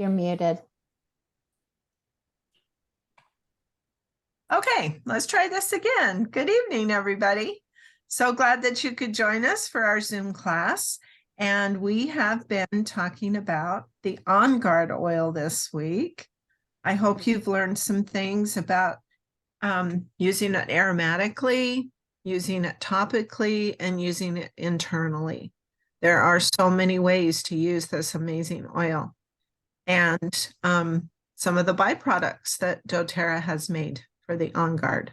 You're muted. Okay, let's try this again. Good evening, everybody. So glad that you could join us for our Zoom class. And we have been talking about the Onguard oil this week. I hope you've learned some things about using it aromatically, using it topically, and using it internally. There are so many ways to use this amazing oil. And some of the byproducts that doTERRA has made for the Onguard.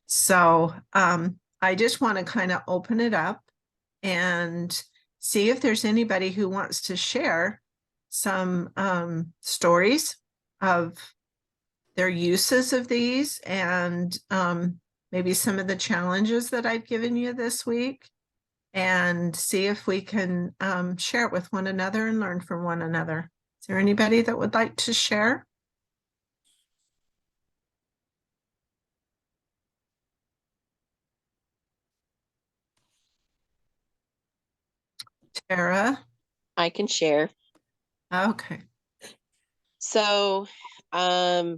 So I just want to kind of open it up and see if there's anybody who wants to share some stories of their uses of these and maybe some of the challenges that I've given you this week, and see if we can share it with one another and learn from one another. Is there anybody that would like to share? Tara? I can share. Okay. So, I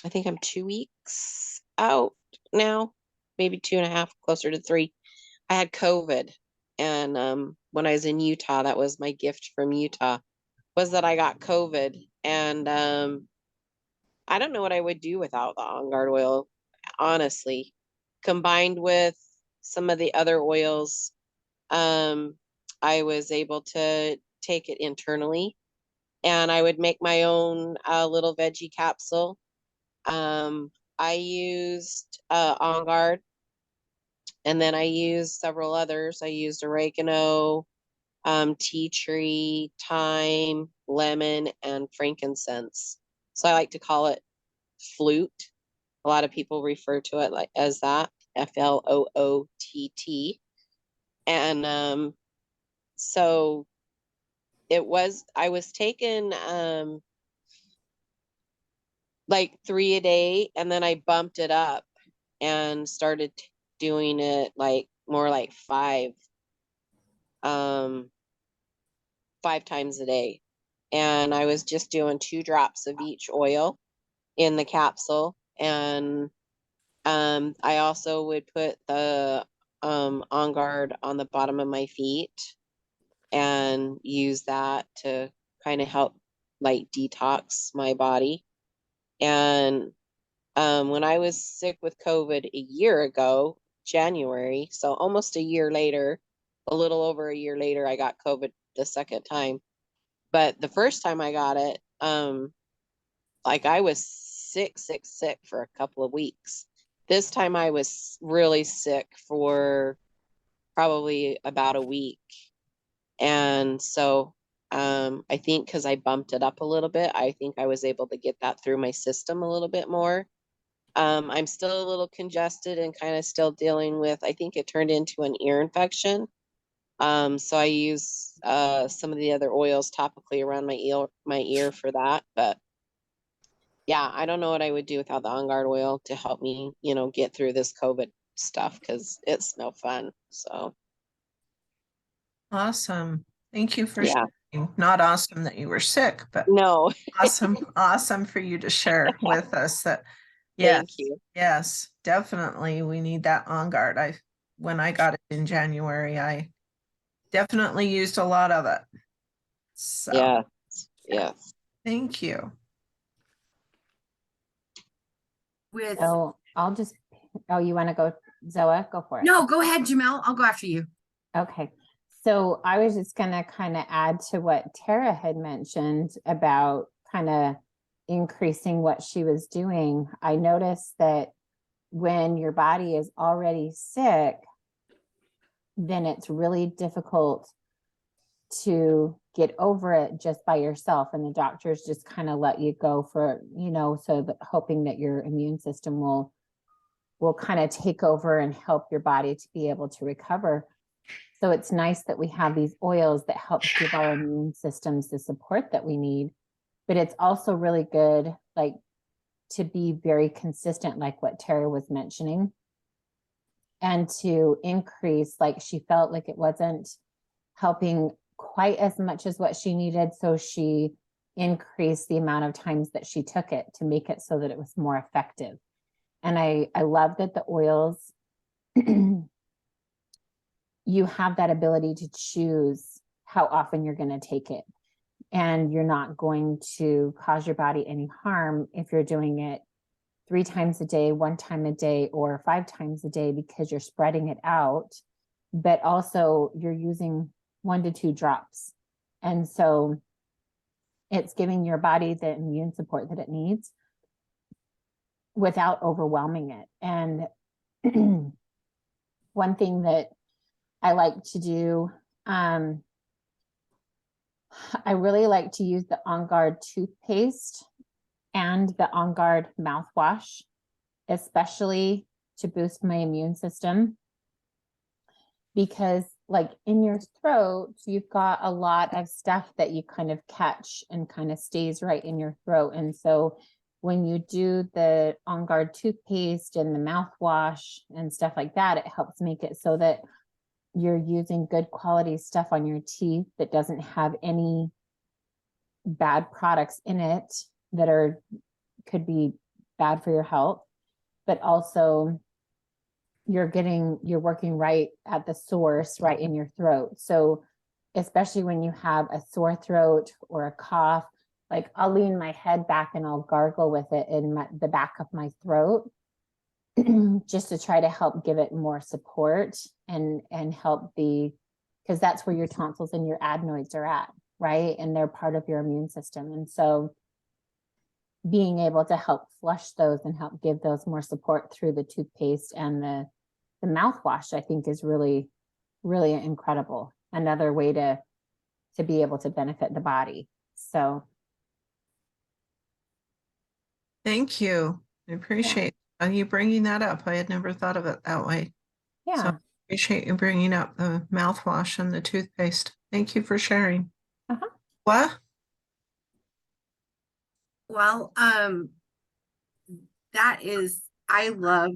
think I'm 2 weeks out now, maybe 2.5, closer to 3. I had COVID, and when I was in Utah, that was my gift from Utah, was that I got COVID, and I don't know what I would do without the Onguard oil, honestly. Combined with some of the other oils, I was able to take it internally, and I would make my own little veggie capsule. I used Onguard, and then I used several others. I used oregano, tea tree, thyme, lemon, and frankincense. So I like to call it flute. A lot of people refer to it like as that, FLOOTT. And so I was taking like 3 a day, and then I bumped it up and started doing it like more like 5 times a day. And I was just doing 2 drops of each oil in the capsule. And I also would put the Onguard on the bottom of my feet and use that to kind of help like detox my body. And when I was sick with COVID a year ago, January, so almost a year later, a little over a year later, I got COVID the second time. But the first time I got it, like I was sick for a couple of weeks. This time I was really sick for probably about a week. And so I think because I bumped it up a little bit, I think I was able to get that through my system a little bit more. I'm still a little congested and kind of still dealing with, I think it turned into an ear infection. So I use some of the other oils topically around my ear for that. But yeah, I don't know what I would do without the Onguard oil to help me, get through this COVID stuff, because it's no fun. So Awesome. Thank you for yeah. sharing. Not awesome that you were sick, but No, awesome for you to share with us that. thank Yes, you. yes, definitely. We need that Onguard. When I got it in January, I definitely used a lot of it. So Yeah. Yes. thank you. So I'll just, oh, you want to go, Zoa? Go for it. No, go ahead, Jamel. I'll go after you. Okay. So I was just going to kind of add to what Tara had mentioned about kind of increasing what she was doing. I noticed that when your body is already sick, then it's really difficult to get over it just by yourself. And the doctors just kind of let you go for, so that hoping that your immune system will kind of take over and help your body to be able to recover. So it's nice that we have these oils that help give our immune systems the support that we need. But it's also really good, like, to be very consistent, like what Tara was mentioning, and to increase, like she felt like it wasn't helping quite as much as what she needed. So she increased the amount of times that she took it to make it so that it was more effective. And I love that the oils, you have that ability to choose how often you're going to take it. And you're not going to cause your body any harm if you're doing it 3 times a day, 1 time a day, or 5 times a day, because you're spreading it out, but also you're using 1 to 2 drops. And so it's giving your body the immune support that it needs without overwhelming it. And one thing that I like to do, I really like to use the Onguard toothpaste and the Onguard mouthwash, especially to boost my immune system. Because like in your throat, you've got a lot of stuff that you kind of catch and kind of stays right in your throat. And so when you do the Onguard toothpaste and the mouthwash and stuff like that, it helps make it so that you're using good quality stuff on your teeth that doesn't have any bad products in it that could be bad for your health, but also you're working right at the source, right in your throat. So especially when you have a sore throat or a cough, like I'll lean my head back and I'll gargle with it in the back of my throat just to try to help give it more support and help because that's where your tonsils and your adenoids are at, right? And they're part of your immune system. And so being able to help flush those and help give those more support through the toothpaste and the mouthwash, I think is really, really incredible. Another way to be able to benefit the body. So. Thank you. I appreciate you bringing that up. I had never thought of it that way. Yeah. So I appreciate you bringing up the mouthwash and the toothpaste. Thank you for sharing. Uh-huh. What? Well, I love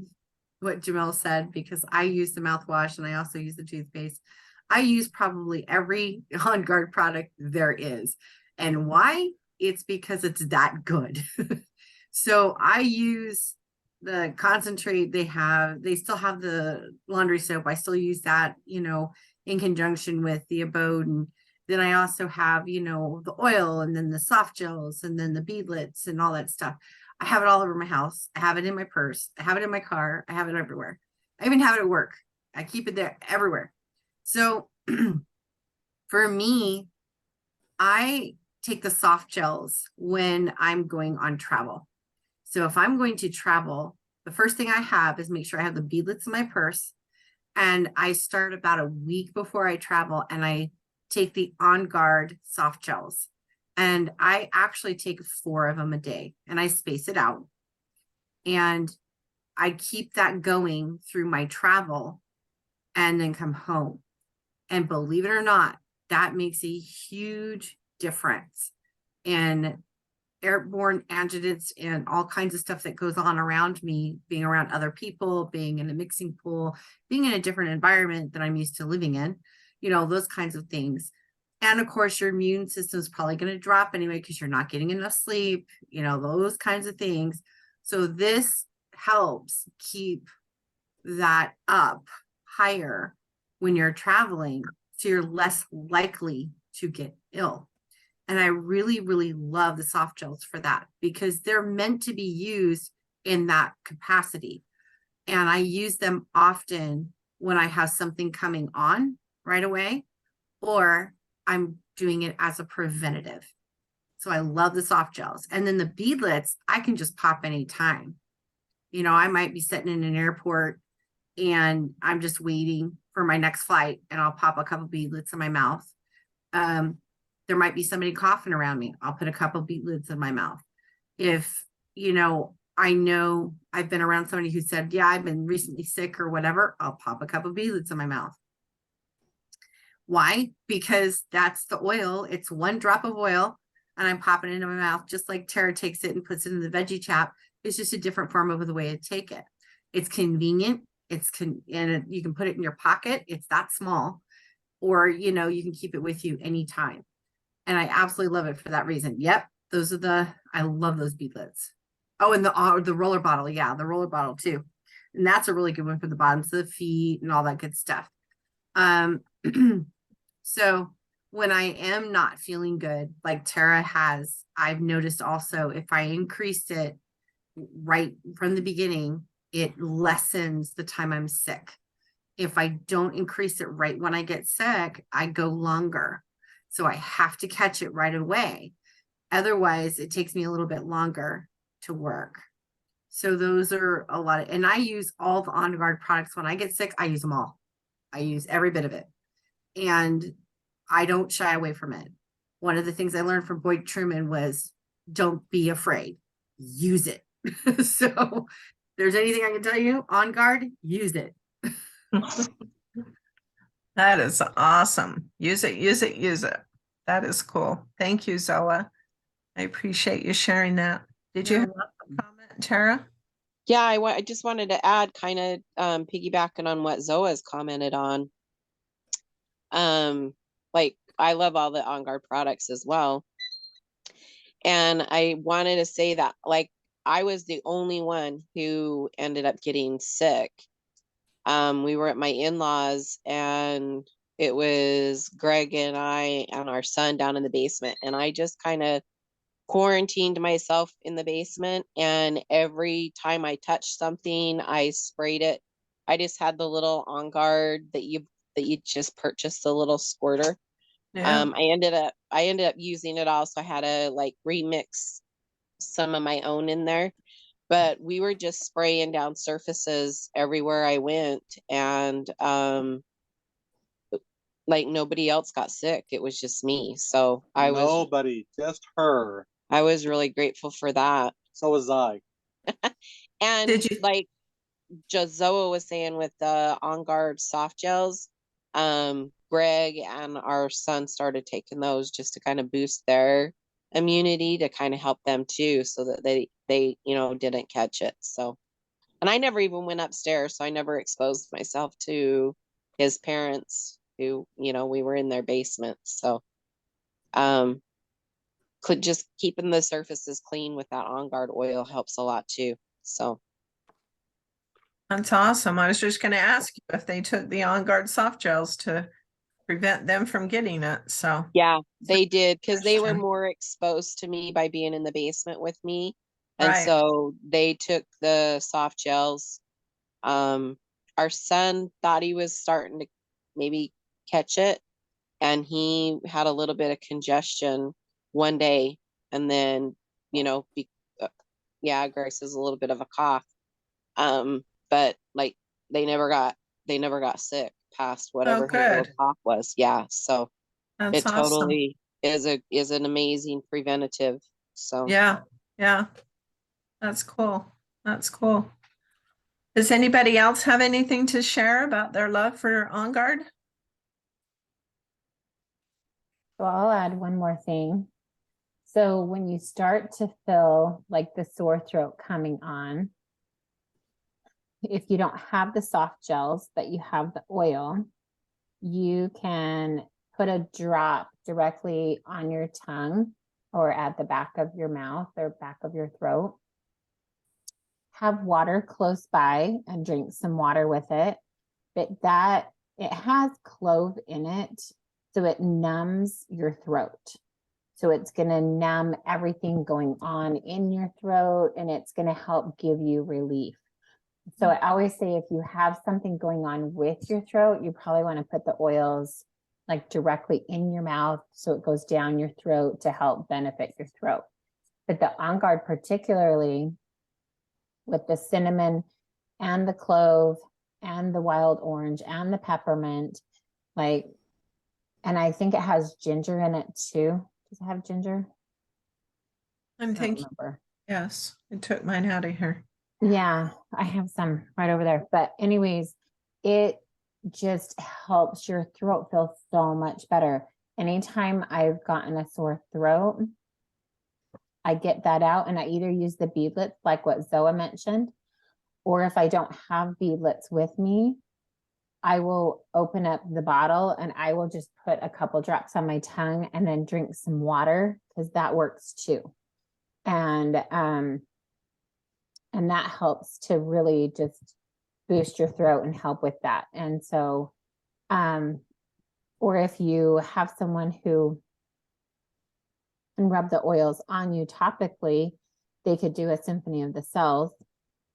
what Jamel said, because I use the mouthwash and I also use the toothpaste. I use probably every Onguard product there is. And why? It's because it's that good. So I use the concentrate they still have the laundry soap. I still use that, in conjunction with the abode. And then I also have, the oil, and then the soft gels, and then the beadlets and all that stuff. I have it all over my house. I have it in my purse. I have it in my car. I have it everywhere. I even have it at work. I keep it there everywhere. So for me, I take the soft gels when I'm going on travel. So if I'm going to travel, the first thing I have is make sure I have the beadlets in my purse. And I start about a week before I travel, and I take the Onguard soft gels. And I actually take 4 of them a day, and I space it out. And I keep that going through my travel and then come home. And believe it or not, that makes a huge difference in airborne agitates and all kinds of stuff that goes on around me, being around other people, being in a mixing pool, being in a different environment that I'm used to living in, those kinds of things. And of course, your immune system is probably going to drop anyway, because you're not getting enough sleep, those kinds of things. So this helps keep that up higher when you're traveling, so you're less likely to get ill. And I really, really love the soft gels for that, because they're meant to be used in that capacity. And I use them often when I have something coming on right away, or I'm doing it as a preventative. So I love the soft gels. And then the beadlets, I can just pop anytime. I might be sitting in an airport and I'm just waiting for my next flight, and I'll pop a couple beadlets in my mouth. There might be somebody coughing around me. I'll put a couple beadlets in my mouth. If, I know I've been around somebody who said, yeah, I've been recently sick or whatever, I'll pop a couple beadlets in my mouth. Why? Because that's the oil. It's 1 drop of oil, and I'm popping it into my mouth, just like Tara takes it and puts it in the veggie chap. It's just a different form of the way to take it. It's convenient. And you can put it in your pocket. It's that small. or, you know, you can keep it with you anytime. And I absolutely love it for that reason. Yep. I love those beadlets. Oh, and the roller bottle. Yeah. The roller bottle too. And that's a really good one for the bottoms of the feet and all that good stuff. So when I am not feeling good, like Tara has, I've noticed also if I increased it right from the beginning, it lessens the time I'm sick. If I don't increase it right when I get sick, I go longer. So I have to catch it right away. Otherwise, it takes me a little bit longer to work. So those are a lot of, and I use all the Onguard products. When I get sick, I use them all. I use every bit of it. And I don't shy away from it. One of the things I learned from Boyd Truman was don't be afraid, use it. So if there's anything I can tell you, Onguard, use it. That is awesome. Use it, use it, use it. That is cool. Thank you, Zoa. I appreciate you sharing that. Did you have a comment, Tara? Yeah, I just wanted to add, kind of piggybacking on what Zoa's commented on. Like I love all the On Guard products as well. And I wanted to say that like I was the only one who ended up getting sick. We were at my in-laws and it was Greg and I and our son down in the basement. And I just kind of quarantined myself in the basement. And every time I touched something, I sprayed it. I just had the little On Guard that you just purchased, a little squirter. Yeah. I ended up using it all. So I had to like remix some of my own in there. But we were just spraying down surfaces everywhere I went, and like nobody else got sick. It was just me. So Nobody, just her. I was really grateful for that. So was I. And Did you? like just Zoa was saying with the On Guard soft gels, Greg and our son started taking those just to kind of boost their immunity, to kind of help them too, so that they you know didn't catch it. So, and I never even went upstairs, so I never exposed myself to his parents, who, you know, we were in their basement. So could just keeping the surfaces clean with that On Guard oil helps a lot too. So That's awesome. I was just going to ask you if they took the On Guard soft gels to prevent them from getting it. So yeah, they did, because they were question. more exposed to me by being in the basement with me. And Right. so they took the soft gels. Our son thought he was starting to maybe catch it, and he had a little bit of congestion one day, and then, you know, yeah, Grace is a little bit of a cough. But like they never got sick past whatever his little good. cough was. Yeah. So That's it awesome. totally is an amazing preventative. So Yeah. Yeah. That's cool. That's cool. Does anybody else have anything to share about their love for On Guard? So I'll add one more thing. So when you start to feel like the sore throat coming on, if you don't have the soft gels, but you have the oil, you can put a drop directly on your tongue or at the back of your mouth or back of your throat. Have water close by and drink some water with it. But it has clove in it, so it numbs your throat. So it's going to numb everything going on in your throat, and it's going to help give you relief. So I always say if you have something going on with your throat, you probably want to put the oils like directly in your mouth so it goes down your throat to help benefit your throat. But the On Guard, particularly with the cinnamon and the clove and the wild orange and the peppermint, like, and I think it has ginger in it too. Does it have ginger? I'm I don't thinking, remember. yes, I took mine out of here. Yeah, I have some right over there. But anyways, it just helps your throat feel so much better. Anytime I've gotten a sore throat, I get that out and I either use the beadlets like what Zoa mentioned, or if I don't have beadlets with me, I will open up the bottle and I will just put a couple drops on my tongue and then drink some water because that works too. And that helps to really just boost your throat and help with that. And so, or if you have someone who can rub the oils on you topically, they could do a symphony of the cells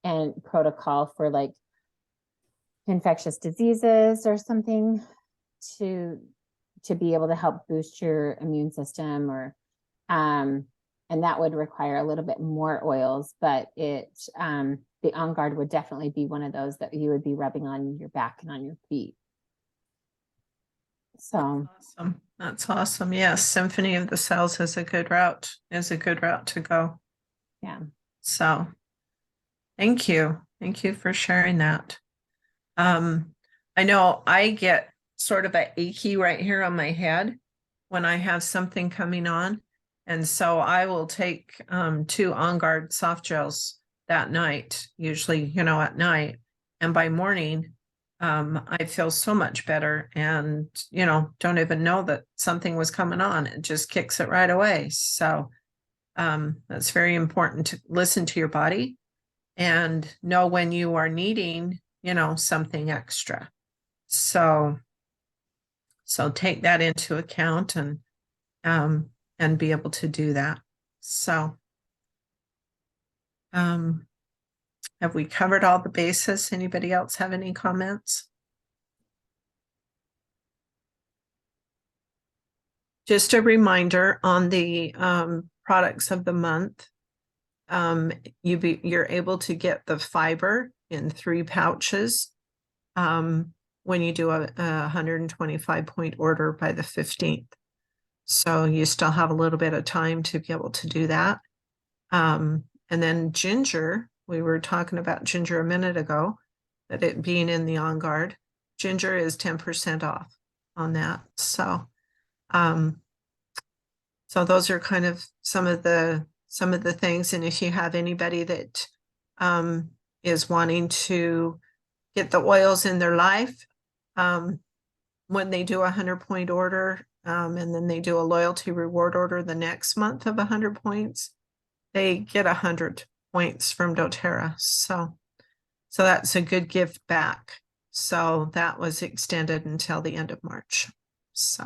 and protocol for like infectious diseases or something to be able to help boost your immune system, or and that would require a little bit more oils, but the Onguard would definitely be one of those that you would be rubbing on your back and on your feet. So Awesome. That's awesome. Yes, Symphony of the Cells is a good route, to go. yeah. So thank you. Thank you for sharing that. I know I get sort of a achy right here on my head when I have something coming on. And so I will take 2 Onguard soft gels that night, usually, at night. And by morning, I feel so much better and, don't even know that something was coming on. It just kicks it right away. So that's very important to listen to your body and know when you are needing, something extra. So take that into account and be able to do that. So, have we covered all the bases? Anybody else have any comments? Just a reminder on the products of the month. You're able to get the fiber in 3 pouches when you do a 125 point order by the 15th. So you still have a little bit of time to be able to do that. And then ginger, we were talking about ginger a minute ago, that it being in the Onguard. Ginger is 10% off on that. So those are kind of some of the things. And if you have anybody that is wanting to get the oils in their life, when they do a 100-point order, and then they do a loyalty reward order the next month of 100 points, they get 100 points from doTERRA. So that's a good gift back. So that was extended until the end of March. So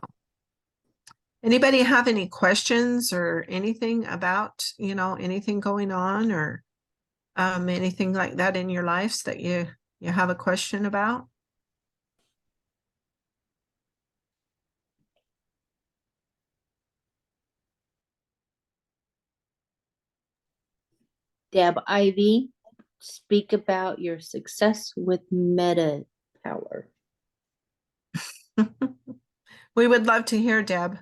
anybody have any questions or anything about, anything going on or anything like that in your lives that you have a question about? Deb Ivy, speak about your success with Meta Power. We would love to hear, Deb.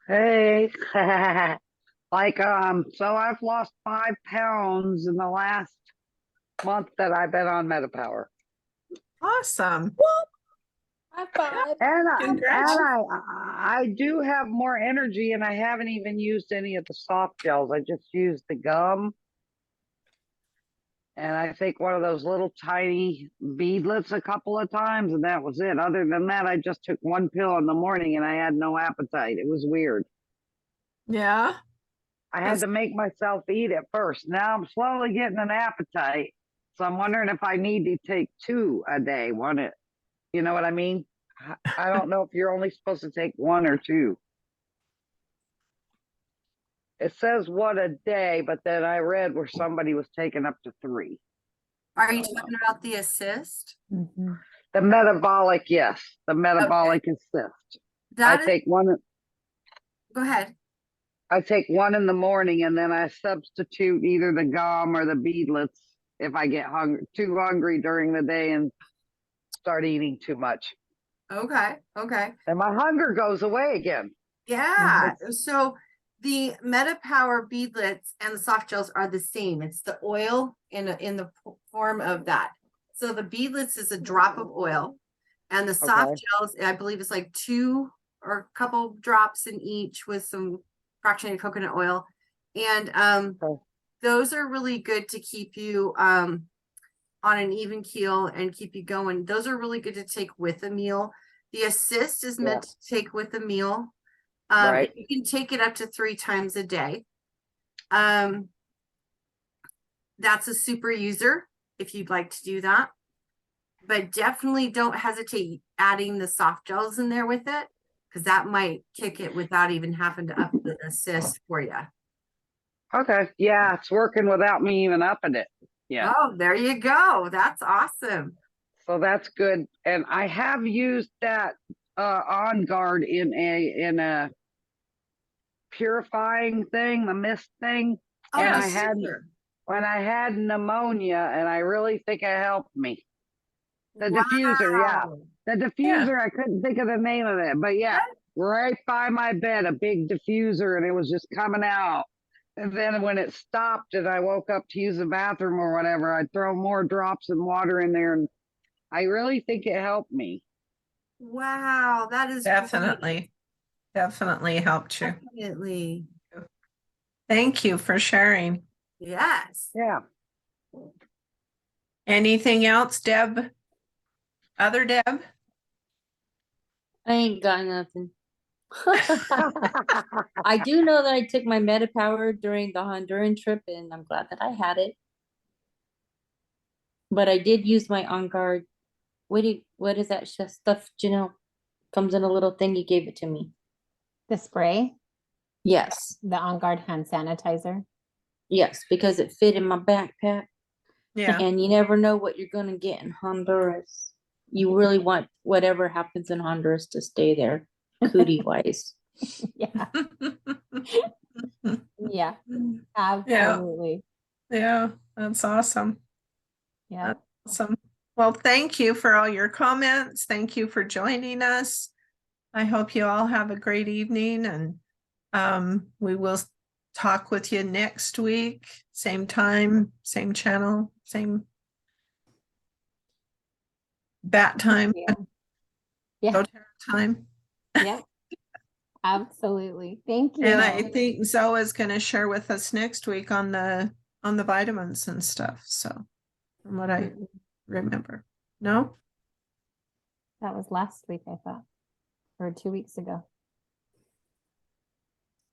Hey, so I've lost 5 pounds in the last month that I've been on MetaPower. Awesome. High five. And I do have more energy, and I haven't even used any of the soft gels. I just used the gum. And I think one of those little tiny beadlets a couple of times, and that was it. Other than that, I just took 1 pill in the morning and I had no appetite. It was weird. Yeah. I had to make myself eat at first. Now I'm slowly getting an appetite. So I'm wondering if I need to take 2 a day. You know what I mean? I don't know if you're only supposed to take 1 or 2. It says 1 a day, but then I read where somebody was taking up to 3. Are you talking about the assist? Mm-hmm. The metabolic, yes. The metabolic assist. That I is, take 1. go ahead. I take 1 in the morning, and then I substitute either the gum or the beadlets if I get too hungry during the day and start eating too much. Okay. And my hunger goes away again. Yeah. So the Meta Power beadlets and the soft gels are the same. It's the oil in the form of that. So the beadlets is a drop of oil, and the soft gels, I believe, is like 2 or a couple drops in each with some fractionated coconut oil. And those are really good to keep you on an even keel and keep you going. Those are really good to take with a meal. The assist is meant to take with a meal. Right. You can take it up to 3 times a day. That's a super user if you'd like to do that. But definitely don't hesitate adding the soft gels in there with it, because that might kick it without even having to up the assist for you. Okay. Yeah, it's working without me even upping it. Yeah. Oh, there you go. That's awesome. So that's good. And I have used that Onguard in a purifying thing, the mist thing. Oh, And that's I had super. when I had pneumonia, and I really think it helped me. The diffuser, yeah. Wow. The diffuser, I couldn't think of the name of it, but yeah, right by my bed, a big diffuser, and it was just coming out. And then when it stopped and I woke up to use the bathroom or whatever, I'd throw more drops of water in there, and I really think it helped me. Wow, that is great. Definitely helped you. Definitely. Thank you for sharing. Yes. Yeah. Anything else, Deb? Other Deb? I ain't got nothing. I do know that I took my MetaPower during the Honduran trip, and I'm glad that I had it. But I did use my OnGuard. What is that stuff, Janelle? Comes in a little thing. You gave it to me. The spray, Yes, the On Guard hand sanitizer. yes, because it fit in my backpack, Yeah. and you never know what you're gonna get in Honduras. You really want whatever happens in Honduras to stay there, cootie wise. Yeah, yeah, absolutely. Yeah, that's awesome. Yeah. Awesome. Well, thank you for all your comments. Thank you for joining us. I hope you all have a great evening, and we will talk with you next week. Same time, same channel, same bat time, Yeah. Yeah. time. Yeah. Absolutely. Thank you. And I think Zoe is going to share with us next week on the vitamins and stuff. So from what I remember. No? That was last week, I thought, or 2 weeks ago.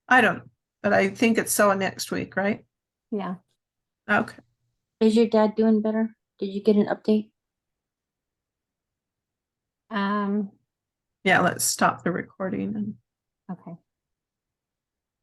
I don't, but I think it's so next week, right? Yeah. Okay. Is your dad doing better? Did you get an update? Um, Yeah, let's stop the recording and okay.